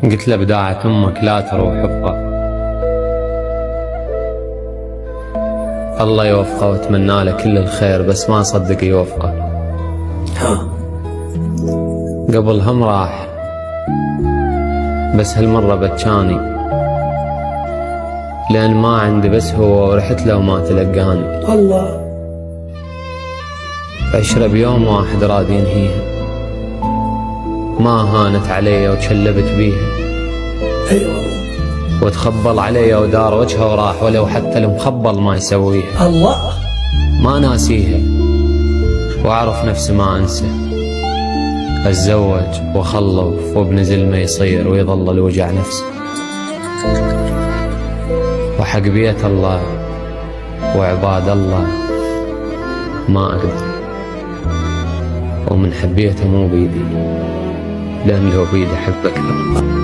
قلت له بداعة أمك لا تروح حفة، الله يوفقه واتمنى له كل الخير بس ما صدق يوفقه. قبل هم راح بس هالمرة بتشاني، لأن ما عندي بس هو ورحت له وما تلقاني. الله. عشرة بيوم واحد راد ينهيها، ما هانت علي وتشلبت بيها. ايوه وتخبل علي ودار وجهه وراح، ولو حتى المخبل ما يسويها. الله. ما ناسيها واعرف نفسي ما انسى، اتزوج واخلف وابن ما يصير ويظل الوجع نفسه. وحق بيت الله وعباد الله ما اقدر، ومن حبيته مو بيدي، لان لو بيدي احبك.